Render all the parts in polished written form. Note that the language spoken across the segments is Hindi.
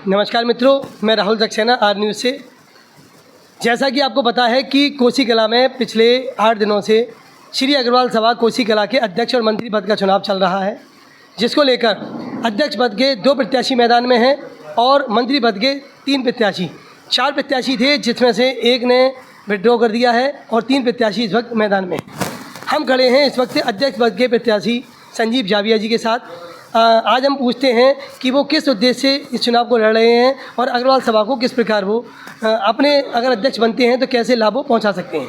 नमस्कार मित्रों, मैं राहुल सक्सेना आर न्यूज़ से। जैसा कि आपको पता है कि कोसी कला में पिछले 8 दिनों से श्री अग्रवाल सभा कोसी कला के अध्यक्ष और मंत्री पद का चुनाव चल रहा है, जिसको लेकर अध्यक्ष पद के 2 प्रत्याशी मैदान में हैं और मंत्री पद के 3 प्रत्याशी। 4 प्रत्याशी थे, जिसमें से एक ने विड्रॉ कर दिया है और 3 प्रत्याशी इस वक्त मैदान में। हम खड़े हैं इस वक्त अध्यक्ष पद के प्रत्याशी संजीव जाविया जी के साथ। आज हम पूछते हैं कि वो किस उद्देश्य से इस चुनाव को लड़ रहे हैं और अग्रवाल सभा को किस प्रकार वो अपने अगर अध्यक्ष बनते हैं तो कैसे लाभों पहुंचा सकते हैं।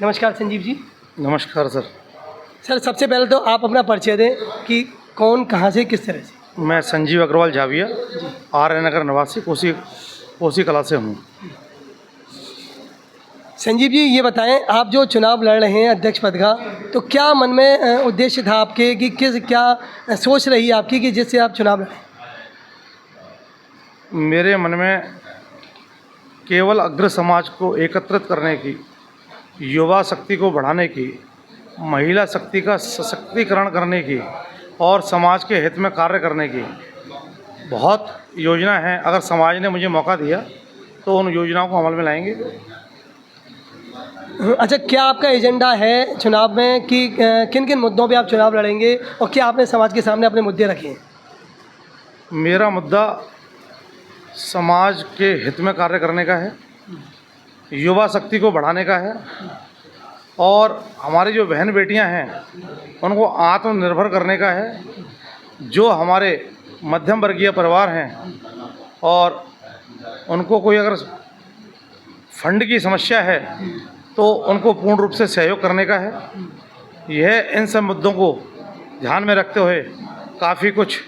नमस्कार संजीव जी। नमस्कार सर। सर, सबसे पहले तो आप अपना परिचय दें कि कौन, कहां से, किस तरह से। मैं संजीव अग्रवाल जाविया, आर्य नगर निवासी, कोसी कला से हूँ। संजीव जी, ये बताएं, आप जो चुनाव लड़ रहे हैं अध्यक्ष पद का, तो क्या मन में उद्देश्य था आपके कि क्या सोच रही आपकी कि जिससे आप चुनाव लड़ें? मेरे मन में केवल अग्र समाज को एकत्रित करने की, युवा शक्ति को बढ़ाने की, महिला शक्ति का सशक्तिकरण करने की और समाज के हित में कार्य करने की बहुत योजना है। अगर समाज ने मुझे मौका दिया तो उन योजनाओं को अमल में लाएंगे। अच्छा, क्या आपका एजेंडा है चुनाव में कि किन किन मुद्दों पे आप चुनाव लड़ेंगे और क्या आपने समाज के सामने अपने मुद्दे रखे हैं? मेरा मुद्दा समाज के हित में कार्य करने का है, युवा शक्ति को बढ़ाने का है और हमारी जो बहन बेटियां हैं उनको आत्मनिर्भर करने का है। जो हमारे मध्यम वर्गीय परिवार हैं और उनको कोई अगर फंड की समस्या है तो उनको पूर्ण रूप से सहयोग करने का है। यह इन सब मुद्दों को ध्यान में रखते हुए काफ़ी कुछ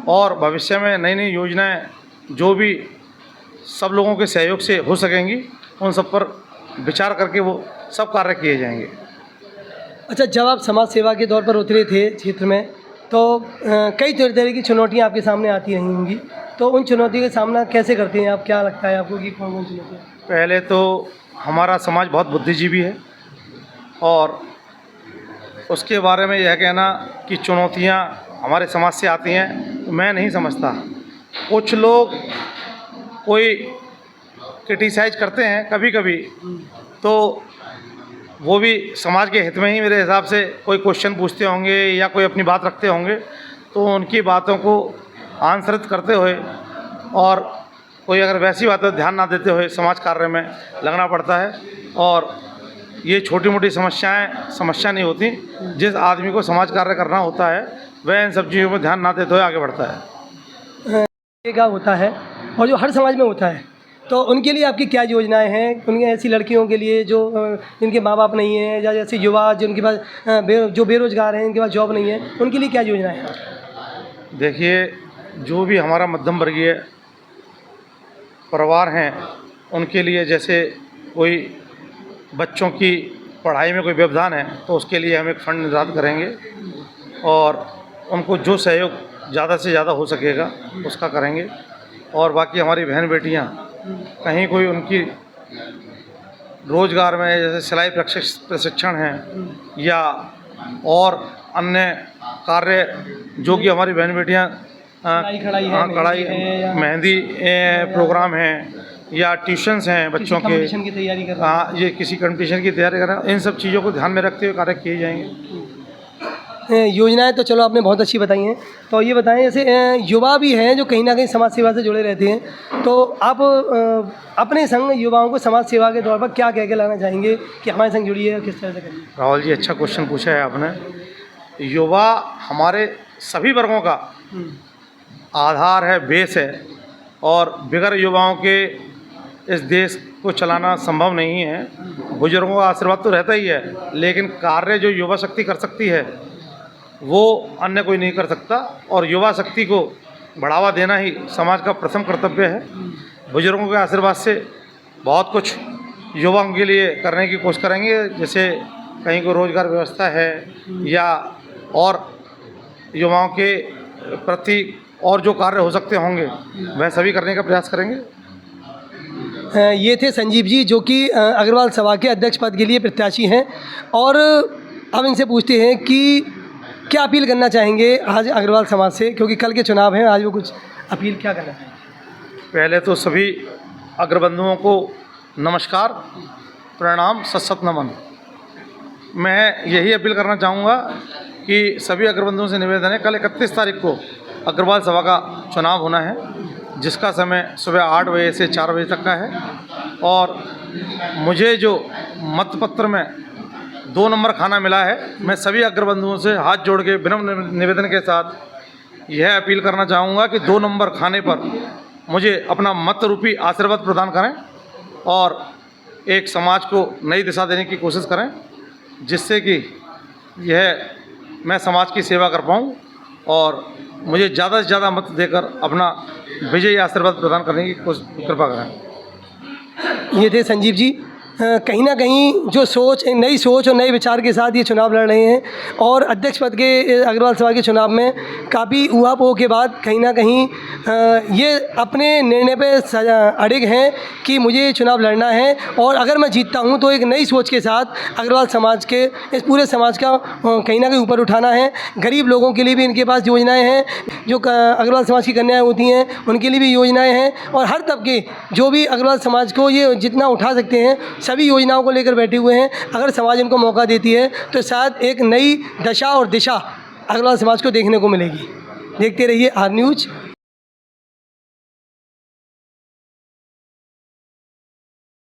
और भविष्य में नई नई योजनाएं जो भी सब लोगों के सहयोग से हो सकेंगी, उन सब पर विचार करके वो सब कार्य किए जाएंगे। अच्छा, जब आप समाज सेवा के तौर पर उतरे थे क्षेत्र में तो कई तरह की चुनौतियाँ आपके सामने आती रही होंगी, तो उन चुनौतियों का सामना कैसे करते हैं आप? क्या लगता है आपको कि कौन कौन चुनौतियाँ? पहले तो हमारा समाज बहुत बुद्धिजीवी है और उसके बारे में यह कहना कि चुनौतियां हमारे समाज से आती हैं तो मैं नहीं समझता। कुछ लोग कोई क्रिटिसाइज करते हैं कभी कभी, तो वो भी समाज के हित में ही मेरे हिसाब से कोई क्वेश्चन पूछते होंगे या कोई अपनी बात रखते होंगे, तो उनकी बातों को आंसरित करते हुए और कोई अगर वैसी बात पर ध्यान ना देते हुए समाज कार्य में लगना पड़ता है। और ये छोटी मोटी समस्या नहीं होती। जिस आदमी को समाज कार्य करना होता है वह इन सब चीज़ों पर ध्यान ना देते हुए आगे बढ़ता है। का होता है और जो हर समाज में होता है, तो उनके लिए आपकी क्या योजनाएं हैं? उनकी ऐसी लड़कियों के लिए जो जिनके माँ बाप नहीं हैं, या जैसे युवा जिनके पास जो बेरोजगार हैं, इनके पास जॉब नहीं है, उनके लिए क्या योजनाएं हैं? देखिए, जो भी हमारा मध्यम वर्गीय परिवार हैं उनके लिए, जैसे कोई बच्चों की पढ़ाई में कोई व्यवधान है तो उसके लिए हम एक फ़ंड निर्धारित करेंगे और उनको जो सहयोग ज़्यादा से ज़्यादा हो सकेगा उसका करेंगे। और बाकी हमारी बहन बेटियां कहीं कोई उनकी रोज़गार में जैसे सिलाई प्रशिक्षण है या और अन्य कार्य जो कि हमारी बहन बेटियां कढ़ाई मेहंदी प्रोग्राम हैं या ट्यूशन्स हैं बच्चों के, कंपटीशन की तैयारी कर रहे हैं, ये किसी कंपटीशन की तैयारी कर रहे हैं, इन सब चीज़ों को ध्यान में रखते हुए कार्य किए जाएंगे। योजनाएं तो चलो आपने बहुत अच्छी बताई हैं। तो ये बताएं, जैसे युवा भी हैं जो कहीं ना कहीं समाज सेवा से जुड़े रहते हैं, तो आप अपने संग युवाओं को समाज सेवा के तौर पर क्या कह के लाना चाहेंगे कि हमारे संग जुड़िए, किस तरह से करिए? राहुल जी, अच्छा क्वेश्चन पूछा है आपने। युवा हमारे सभी वर्गों का आधार है, बेस है और बगैर युवाओं के इस देश को चलाना संभव नहीं है। बुजुर्गों का आशीर्वाद तो रहता ही है, लेकिन कार्य जो युवा शक्ति कर सकती है वो अन्य कोई नहीं कर सकता और युवा शक्ति को बढ़ावा देना ही समाज का प्रथम कर्तव्य है। बुजुर्गों के आशीर्वाद से बहुत कुछ युवाओं के लिए करने की कोशिश करेंगे, जैसे कहीं को रोज़गार व्यवस्था है या और युवाओं के प्रति और जो कार्य हो सकते होंगे वह सभी करने का प्रयास करेंगे। ये थे संजीव जी, जो कि अग्रवाल सभा के अध्यक्ष पद के लिए प्रत्याशी हैं। और अब इनसे पूछते हैं कि क्या अपील करना चाहेंगे आज अग्रवाल समाज से, क्योंकि कल के चुनाव हैं, आज वो कुछ अपील क्या करना चाहेंगे? पहले तो सभी अग्रबंधुओं को नमस्कार, प्रणाम, सत सत नमन। मैं यही अपील करना चाहूँगा कि सभी अग्रबंधुओं से निवेदन है, कल 31 तारीख को अग्रवाल सभा का चुनाव होना है, जिसका समय सुबह 8 बजे से 4 बजे तक का है। और मुझे जो मतपत्र में 2 नंबर खाना मिला है, मैं सभी अग्रबंधुओं से हाथ जोड़ के विनम्र निवेदन के साथ यह अपील करना चाहूँगा कि 2 नंबर खाने पर मुझे अपना मत रूपी आशीर्वाद प्रदान करें और एक समाज को नई दिशा देने की कोशिश करें, जिससे कि यह मैं समाज की सेवा कर पाऊँ और मुझे ज़्यादा से ज़्यादा मत देकर अपना विजयी आशीर्वाद प्रदान करने की कृपा करें। ये थे संजीव जी। कहीं ना कहीं जो सोच, एक नई सोच और नए विचार के साथ ये चुनाव लड़ रहे हैं और अध्यक्ष पद के अग्रवाल सभा के चुनाव में काफ़ी ऊहापोह के बाद कहीं ना कहीं ये अपने निर्णय पे अड़िग हैं कि मुझे ये चुनाव लड़ना है और अगर मैं जीतता हूँ तो एक नई सोच के साथ अग्रवाल समाज के, इस पूरे समाज का कहीं ना कहीं ऊपर उठाना है। गरीब लोगों के लिए भी इनके पास योजनाएँ हैं, जो अग्रवाल समाज की कन्याएँ होती हैं उनके लिए भी योजनाएँ हैं और हर तबके जो भी अग्रवाल समाज को ये जितना उठा सकते हैं सभी योजनाओं को लेकर बैठे हुए हैं। अगर समाज इनको मौका देती है तो शायद एक नई दशा और दिशा अग्रवाल समाज को देखने को मिलेगी। देखते रहिए आर न्यूज़।